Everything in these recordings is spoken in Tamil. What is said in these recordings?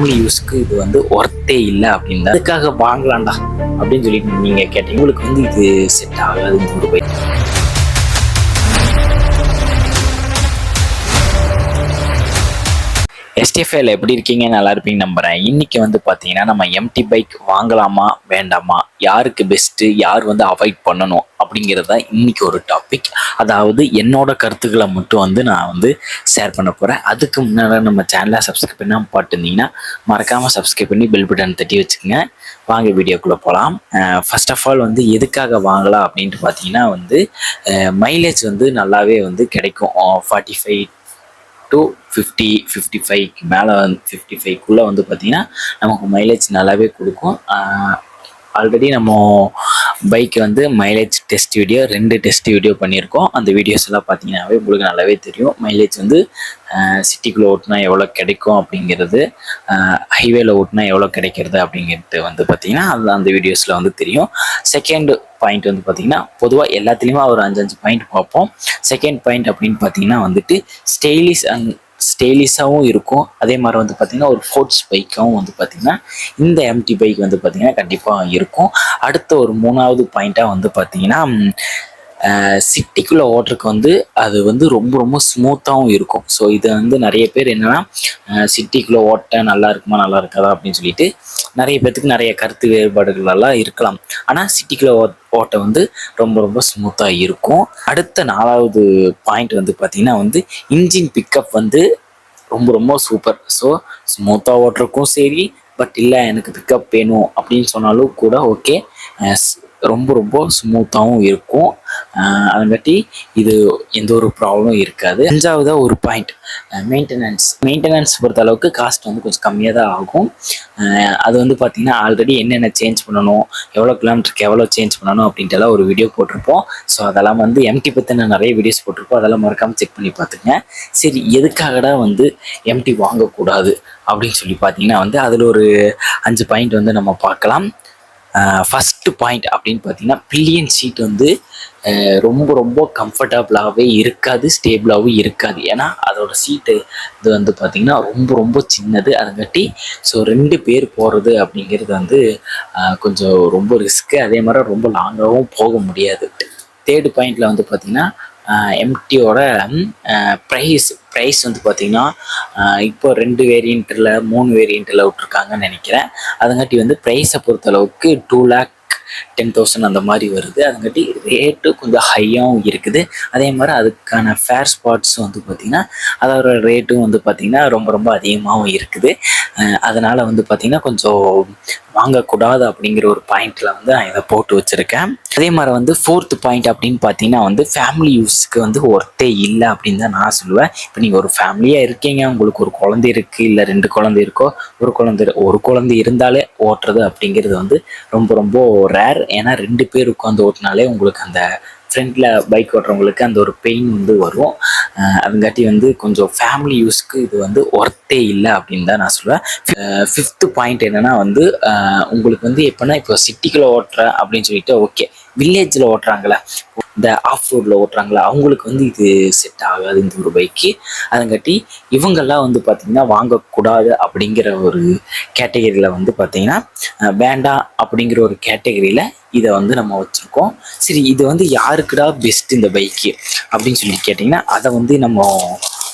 ஃபேமிலி யூஸ்க்கு இது வந்து ஒர்த்தே இல்லை அப்படின்னு அதுக்காக வாங்கலாம்டா அப்படின்னு சொல்லிட்டு நீங்கள் கேட்டீங்க. உங்களுக்கு வந்து இது செட் ஆகாது இந்த ஒரு பைக். எஸ்டிஎஃப்ஐல எப்படி இருக்கீங்க? நல்லா இருப்பீங்க நம்புறேன். இன்னைக்கு வந்து பார்த்தீங்கன்னா நம்ம எம்டி பைக் வாங்கலாமா வேண்டாமா, யாருக்கு பெஸ்ட்டு, யார் வந்து அவாய்ட் பண்ணணும் அப்படிங்கிறது தான் இன்னைக்கு ஒரு டாபிக். அதாவது என்னோட கருத்துக்களை மட்டும் வந்து நான் வந்து ஷேர் பண்ண போகிறேன். அதுக்கு முன்னாடி நம்ம சேனலை சப்ஸ்கிரைப் பண்ணாமல் பார்த்துருந்தீங்கன்னா மறக்காமல் சப்ஸ்கிரைப் பண்ணி பெல் பட்டன் தட்டி வச்சுக்கோங்க. வாங்க வீடியோக்குள்ளே போகலாம். ஃபர்ஸ்ட் ஆஃப் ஆல் வந்து எதுக்காக வாங்கலாம் அப்படின்ட்டு பார்த்தீங்கன்னா வந்து மைலேஜ் வந்து நல்லாவே வந்து கிடைக்கும். 45 to 55 மேலே 55க்குள்ளே வந்து பார்த்திங்கன்னா நமக்கு மைலேஜ் நல்லாவே கொடுக்கும். ஆல்ரெடி நம்ம பைக் வந்து mileage test video 2 test video பண்ணியிருக்கோம். அந்த வீடியோஸ் எல்லாம் பார்த்தீங்கன்னாவே உங்களுக்கு நல்லாவே தெரியும். மைலேஜ் வந்து சிட்டிக்குள்ளே ஓட்டினா எவ்வளோ கிடைக்கும் அப்படிங்கிறது, ஹைவேல ஓட்டினா எவ்வளோ கிடைக்கிறது அப்படிங்கிறது வந்து பார்த்திங்கன்னா அந்த வீடியோஸில் வந்து தெரியும். செகண்ட் பாயிண்ட் வந்து பார்த்திங்கன்னா பொதுவாக எல்லாத்துலேயுமே ஒரு 5 பாயிண்ட் பார்ப்போம். செகண்ட் பாயிண்ட் அப்படின்னு பார்த்தீங்கன்னா வந்துட்டு ஸ்டைலிஷாகவும் இருக்கும். அதே மாதிரி வந்து பார்த்திங்கன்னா ஒரு ஸ்போர்ட்ஸ் பைக்காகவும் வந்து பார்த்திங்கன்னா இந்த எம்டி பைக் வந்து பார்த்திங்கன்னா கண்டிப்பாக இருக்கும். அடுத்த ஒரு 3வது பாயிண்ட்டாக வந்து பார்த்திங்கன்னா சிட்டிக்குள்ளே ஓட்டுறதுக்கு வந்து அது வந்து ரொம்ப ரொம்ப ஸ்மூத்தாகவும் இருக்கும். ஸோ இதை வந்து நிறைய பேர் என்னென்னா சிட்டிக்குள்ளே ஓட்ட நல்லா இருக்குமா நல்லா இருக்காதா அப்படின்னு சொல்லிட்டு நிறைய பேர்த்துக்கு நிறைய கருத்து வேறுபாடுகள் எல்லாம் இருக்கலாம். ஆனால் சிட்டிக்குள்ளே ஓட்ட வந்து ரொம்ப ரொம்ப ஸ்மூத்தாக இருக்கும். அடுத்த 4வது பாயிண்ட் வந்து பார்த்திங்கன்னா வந்து இன்ஜின் பிக்கப் வந்து ரொம்ப ரொம்ப சூப்பர். ஸோ ஸ்மூத்தாக ஓட்டுறக்கும் சரி, பட் இல்லை எனக்கு பிக்கப் வேணும் அப்படின்னு சொன்னாலும் கூட ஓகே, ரொம்ப ரொம்ப ஸ்மூத்தாகவும் இருக்கும். அதங்காட்டி இது எந்த ஒரு ப்ராப்ளமும் இருக்காது. 5வது ஒரு பாயிண்ட் மெயின்டெனன்ஸ் பொறுத்த அளவுக்கு காஸ்ட் வந்து கொஞ்சம் கம்மியாக தான் ஆகும். அது வந்து பார்த்திங்கன்னா ஆல்ரெடி என்னென்ன சேஞ்ச் பண்ணணும், எவ்வளோ கிலோமீட்டருக்கு எவ்வளோ சேஞ்ச் பண்ணணும் அப்படின்ட்டுலாம் ஒரு வீடியோ போட்டிருப்போம். ஸோ அதெல்லாம் வந்து எம்டி பற்றின நிறைய வீடியோஸ் போட்டிருப்போம். அதெல்லாம் மறக்காமல் செக் பண்ணி பார்த்துங்க. சரி, எதுக்காகடா வந்து எம்டி வாங்கக்கூடாது அப்படின்னு சொல்லி பார்த்தீங்கன்னா வந்து அதில் ஒரு 5 பாயிண்ட் வந்து நம்ம பார்க்கலாம். ஃபஸ்ட்டு பாயிண்ட் அப்படின்னு பார்த்தீங்கன்னா பில்லியன் சீட் வந்து ரொம்ப ரொம்ப கம்ஃபர்டபுளாகவே இருக்காது, ஸ்டேபிளாகவும் இருக்காது. ஏன்னா அதோட சீட்டு இது வந்து பார்த்திங்கன்னா ரொம்ப ரொம்ப சின்னது. அதுங்காட்டி ஸோ 2 பேர் போகிறது அப்படிங்கிறது வந்து கொஞ்சம் ரொம்ப ரிஸ்க்கு. அதே மாதிரி ரொம்ப லாங்காகவும் போக முடியாது. தேர்டு பாயிண்டில் வந்து பார்த்திங்கன்னா எம்டியோட ப்ரைஸ் வந்து பார்த்திங்கன்னா இப்போ 2 வேரியண்ட்டில் 3 வேரியண்ட்டில் விட்ருக்காங்கன்னு நினைக்கிறேன். அதுங்காட்டி வந்து ப்ரைஸை பொறுத்தளவுக்கு 2,10,000 அந்த மாதிரி வருது. அதுங்காட்டி ரேட்டு கொஞ்சம் ஹையாகவும் இருக்குது. அதே மாதிரி அதுக்கான ஃபேர் ஸ்பாட்ஸும் வந்து பார்த்திங்கன்னா அதோட ரேட்டும் வந்து பார்த்திங்கன்னா ரொம்ப ரொம்ப அதிகமாகவும் இருக்குது. அதனால் வந்து பார்த்திங்கன்னா கொஞ்சம் வாங்கக்கூடாது அப்படிங்கிற ஒரு பாயிண்டில் வந்து நான் இதை போட்டு வச்சுருக்கேன். அதே மாதிரி வந்து 4th பாயிண்ட் அப்படின்னு பார்த்தீங்கன்னா வந்து ஃபேமிலி யூஸ்க்கு வந்து ஒர்த்தே இல்லை அப்படின்னு தான் நான் சொல்லுவேன். இப்போ நீங்கள் ஒரு ஃபேமிலியாக இருக்கீங்க, உங்களுக்கு ஒரு குழந்தை இருக்குது, இல்லை 2 குழந்தை இருக்கோ, ஒரு குழந்தை இருந்தாலே ஓட்டுறது அப்படிங்கிறது வந்து ரொம்ப ரொம்ப ரேர். ஏன்னா 2 பேர் உட்காந்து ஓட்டினாலே உங்களுக்கு அந்த ஃப்ரண்ட்டில் பைக் ஓட்டுறவங்களுக்கு அந்த ஒரு பெயின் வந்து வரும். அதுங்காட்டி வந்து கொஞ்சம் ஃபேமிலி யூஸ்க்கு இது வந்து ஒர்த்தே இல்லை அப்படின்னு தான் நான் சொல்லுவேன். 5th பாயிண்ட் என்னென்னா வந்து உங்களுக்கு வந்து எப்போனா இப்போ சிட்டிக்குள்ளே ஓட்டுறேன் அப்படின்னு சொல்லிட்டு ஓகே, வில்லேஜில் ஓட்டுறாங்களே, இந்த ஆஃப் ரோடில் ஓட்டுறாங்களா, அவங்களுக்கு வந்து இது செட் ஆகாது இந்த ஒரு பைக்கு. அதுங்காட்டி இவங்கெல்லாம் வந்து பார்த்திங்கன்னா வாங்கக்கூடாது அப்படிங்கிற ஒரு கேட்டகரியில் வந்து பார்த்திங்கன்னா வேண்டாம் அப்படிங்கிற ஒரு கேட்டகரியில் இதை வந்து நம்ம வச்சுருக்கோம். சரி, இது வந்து யாருக்குடா பெஸ்ட் இந்த பைக்கு அப்படின்னு சொல்லி கேட்டிங்கன்னா அதை வந்து நம்ம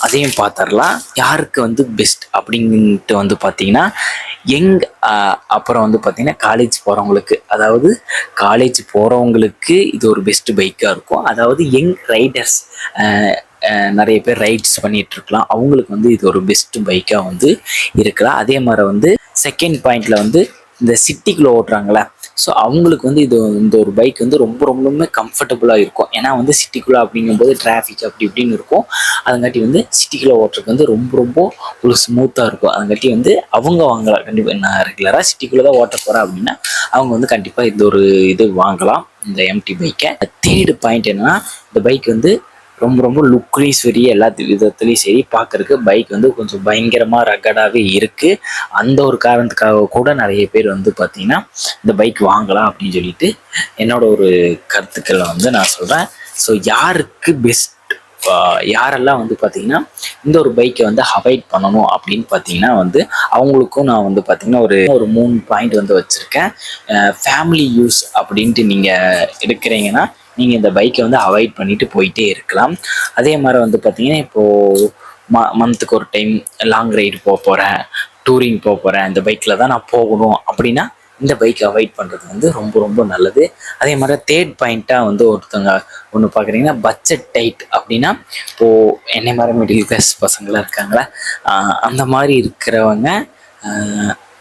அதையும் பார்த்துடலாம். யாருக்கு வந்து பெஸ்ட் அப்படின்ட்டு வந்து பார்த்திங்கன்னா அப்புறம் வந்து பார்த்திங்கன்னா காலேஜ் போகிறவங்களுக்கு, அதாவது காலேஜ் போகிறவங்களுக்கு இது ஒரு பெஸ்ட் பைக்காக இருக்கும். அதாவது யங் ரைடர்ஸ் நிறைய பேர் ரைட்ஸ் பண்ணிகிட்ருக்கலாம், அவங்களுக்கு வந்து இது ஒரு பெஸ்ட் பைக்காக வந்து இருக்கலாம். அதே மாதிரி வந்து செகண்ட் பாயிண்டில் வந்து இந்த சிட்டிக்குள்ளே ஓட்டுறாங்களே, ஸோ அவங்களுக்கு வந்து இந்த ஒரு பைக் வந்து ரொம்ப ரொம்பவுமே கம்ஃபர்டபுளாக இருக்கும். ஏன்னா வந்து சிட்டிக்குள்ளே அப்படிங்கும்போது டிராஃபிக் அப்படி இப்படின்னு இருக்கும். அதுங்காட்டி வந்து சிட்டிக்குள்ளே ஓட்டுறதுக்கு வந்து ரொம்ப ரொம்ப ஒரு ஸ்மூத்தாக இருக்கும். அதுங்காட்டி வந்து அவங்க வாங்கலாம். கண்டிப்பாக நான் ரெகுலராக சிட்டிக்குள்ளே தான் ஓட்ட போகிறேன் அப்படின்னா அவங்க வந்து கண்டிப்பாக இந்த ஒரு இது வாங்கலாம், இந்த எம்டி பைக்கை. தேர்டு பாயிண்ட் என்னென்னா இந்த பைக் வந்து ரொம்ப ரொம்ப லுக்லேயும் சரி, எல்லா விதத்துலேயும் சரி, பார்க்குறதுக்கு பைக் வந்து கொஞ்சம் பயங்கரமாக ரகடாகவே இருக்குது. அந்த ஒரு காரணத்துக்காக கூட நிறைய பேர் வந்து பார்த்திங்கன்னா இந்த பைக் வாங்கலாம் அப்படின்னு சொல்லிட்டு என்னோட ஒரு கருத்துக்களை வந்து நான் சொல்கிறேன். ஸோ யாருக்கு பெஸ்ட் யாரெல்லாம் வந்து பார்த்தீங்கன்னா இந்த ஒரு பைக்கை வந்து அவாய்ட் பண்ணணும் அப்படின்னு பார்த்தீங்கன்னா வந்து அவங்களுக்கும் நான் வந்து பார்த்தீங்கன்னா ஒரு 3 பாயிண்ட் வந்து வச்சுருக்கேன். ஃபேமிலி யூஸ் அப்படின்ட்டு நீங்கள் எடுக்கிறீங்கன்னா நீங்கள் இந்த பைக்கை வந்து அவாய்ட் பண்ணிட்டு போயிட்டே இருக்கலாம். அதே மாதிரி வந்து பார்த்தீங்கன்னா இப்போது மந்த்துக்கு ஒரு டைம் லாங் ரைடு போகிறேன், டூரிங் போகிறேன், இந்த பைக்கில் தான் நான் போகணும் அப்படின்னா இந்த பைக் அவாய்ட் பண்ணுறது வந்து ரொம்ப ரொம்ப நல்லது. அதே மாதிரி தேர்ட் பாயிண்ட்டாக வந்து ஒருத்தவங்க ஒன்று பார்க்குறீங்கன்னா பட்ஜெட் டைட் அப்படின்னா இப்போது என்னை மாதிரி மிடில் கிளாஸ் பசங்களாம் இருக்காங்களா, அந்த மாதிரி இருக்கிறவங்க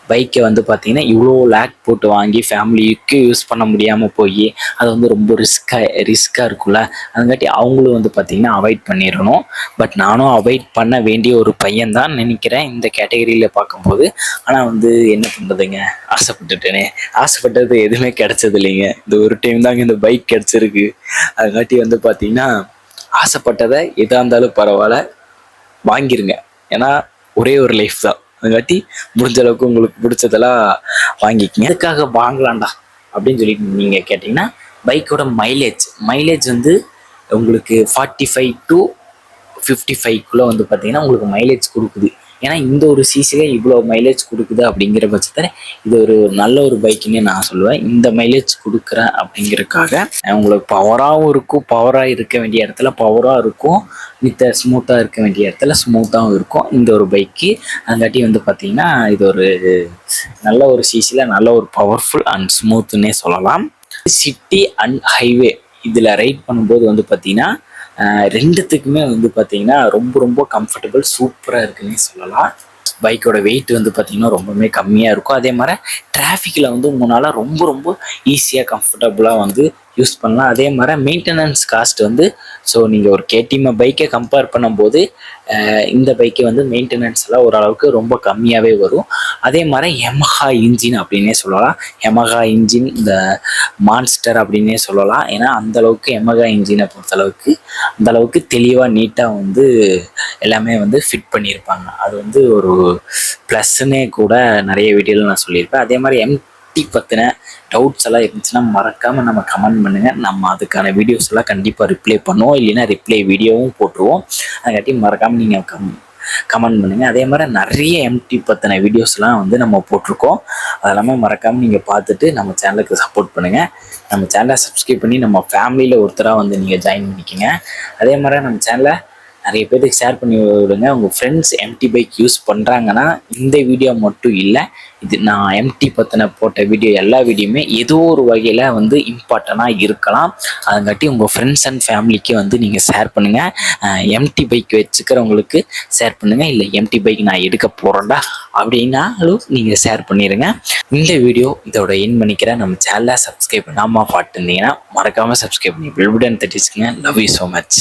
பைக்கை வந்து பார்த்திங்கன்னா இவ்வளோ லேக் போட்டு வாங்கி ஃபேமிலிக்கு யூஸ் பண்ண முடியாமல் போய் அது வந்து ரொம்ப ரிஸ்க்காக இருக்கும்ல, அதுங்காட்டி அவங்களும் வந்து பார்த்திங்கன்னா அவாய்ட் பண்ணிடணும். பட் நானும் அவாய்ட் பண்ண வேண்டிய ஒரு பையன் தான் நினைக்கிறேன் இந்த கேட்டகரியில் பார்க்கும்போது. ஆனால் வந்து என்ன பண்ணுறதுங்க, ஆசைப்பட்டது எதுவுமே கிடச்சது இல்லைங்க. இந்த ஒரு டைம் தாங்க இந்த பைக் கிடச்சிருக்கு. அதுங்காட்டி வந்து பார்த்திங்கன்னா ஆசைப்பட்டதை எதாக இருந்தாலும் பரவாயில்ல வாங்கிருங்க. ஏன்னா ஒரே ஒரு லைஃப் தான், அதுங்காட்டி முடிஞ்ச அளவுக்கு உங்களுக்கு பிடிச்சதெல்லாம் வாங்கிக்கிங்க. எதுக்காக வாங்கலாம்டா அப்படின்னு சொல்லிட்டு நீங்கள் கேட்டிங்கன்னா பைக்கோட மைலேஜ் வந்து உங்களுக்கு 45 to 55 வந்து பார்த்தீங்கன்னா உங்களுக்கு மைலேஜ் கொடுக்குது. ஏன்னா இந்த ஒரு சிசியில் இவ்வளோ மைலேஜ் கொடுக்குது அப்படிங்கிற பட்சத்தில் இது ஒரு நல்ல ஒரு பைக்குன்னே நான் சொல்லுவேன். இந்த மைலேஜ் கொடுக்குறேன் அப்படிங்கிறதுக்காக உங்களுக்கு பவராகவும் இருக்கும், பவராக இருக்க வேண்டிய இடத்துல பவராக இருக்கும், மித்த ஸ்மூத்தாக இருக்க வேண்டிய இடத்துல ஸ்மூத்தாகவும் இருக்கும் இந்த ஒரு பைக்கு. அதுங்காட்டி வந்து பார்த்திங்கன்னா இது ஒரு நல்ல ஒரு சிசியில் நல்ல ஒரு பவர்ஃபுல் அண்ட் ஸ்மூத்துன்னே சொல்லலாம். சிட்டி அண்ட் ஹைவே இதில் ரைட் பண்ணும்போது வந்து பார்த்திங்கன்னா ரெண்டுத்துக்குமே வந்து பார்த்திங்கன்னா ரொம்ப ரொம்ப கம்ஃபர்டபுள், சூப்பராக இருக்குன்னே சொல்லலாம். பைக்கோட வெயிட் வந்து பார்த்திங்கன்னா ரொம்பவுமே கம்மியாக இருக்கும். அதே மாதிரி டிராஃபிக்கில் வந்து உங்களால் ரொம்ப ரொம்ப ஈஸியாக கம்ஃபர்டபுளாக வந்து யூஸ் பண்ணலாம். அதே மாதிரி மெயின்டெனன்ஸ் காஸ்ட் வந்து ஸோ நீங்கள் ஒரு கேடிஎம் பைக்கை கம்பேர் பண்ணும்போது இந்த பைக்கை வந்து மெயின்டெனன்ஸ் எல்லாம் ஓரளவுக்கு ரொம்ப கம்மியாகவே வரும். அதே மாதிரி யமஹா இன்ஜின் அப்படின்னே சொல்லலாம். யமஹா இன்ஜின் இந்த மான்ஸ்டர் அப்படின்னே சொல்லலாம். ஏன்னா அந்தளவுக்கு யமஹா இன்ஜினை பொறுத்தளவுக்கு அந்தளவுக்கு தெளிவாக நீட்டாக வந்து எல்லாமே வந்து ஃபிட் பண்ணியிருப்பாங்க. அது வந்து ஒரு ப்ளஸ்ன்னே கூட நிறைய வீடியோவில் நான் சொல்லியிருப்பேன். அதே மாதிரி எம்டி பற்றின டவுட்ஸ் எல்லாம் இருந்துச்சுன்னா மறக்காமல் நம்ம கமெண்ட் பண்ணுங்கள். நம்ம அதுக்கான வீடியோஸ் எல்லாம் கண்டிப்பாக ரிப்ளை பண்ணுவோம், இல்லைன்னா ரிப்ளை வீடியோவும் போட்டுருவோம். அதுக்காட்டி மறக்காமல் நீங்கள் கமெண்ட் பண்ணுங்கள். அதே மாதிரி நிறைய எம்டி பற்றின வீடியோஸ்லாம் வந்து நம்ம போட்டிருக்கோம். அதெல்லாமே மறக்காமல் நீங்கள் பார்த்துட்டு நம்ம சேனலுக்கு சப்போர்ட் பண்ணுங்கள். நம்ம சேனலை சப்ஸ்கிரைப் பண்ணி நம்ம ஃபேமிலியில் ஒருத்தராக வந்து நீங்கள் ஜாயின் பண்ணிக்கோங்க. அதே மாதிரி நம்ம சேனலை நிறைய பேருக்கு ஷேர் பண்ணி விடுங்க. உங்கள் ஃப்ரெண்ட்ஸ் எம்டி பைக் யூஸ் பண்ணுறாங்கன்னா இந்த வீடியோ மட்டும் இல்லை, இது நான் எம்டி பற்றின போட்ட வீடியோ எல்லா வீடியோமே ஏதோ ஒரு வகையில் வந்து இம்பார்ட்டண்ட்டாக இருக்கலாம். அதுங்காட்டி உங்கள் ஃப்ரெண்ட்ஸ் அண்ட் ஃபேமிலிக்கு வந்து நீங்கள் ஷேர் பண்ணுங்கள். எம்டி பைக் வச்சுக்கிறவங்களுக்கு ஷேர் பண்ணுங்கள். இல்லை எம்டி பைக் நான் எடுக்க போகிறேன்டா அப்படின்னாலும் நீங்கள் ஷேர் பண்ணிடுங்க. இந்த வீடியோ இதோட என் பண்ணிக்கிறேன். நம்ம சேனலை சப்ஸ்கிரைப் பண்ணாமல் பார்த்துருந்தீங்கன்னா மறக்காமல் சப்ஸ்கிரைப் பண்ணி பெல் பட்டன் தட்டிச்சுங்க. Love you so much.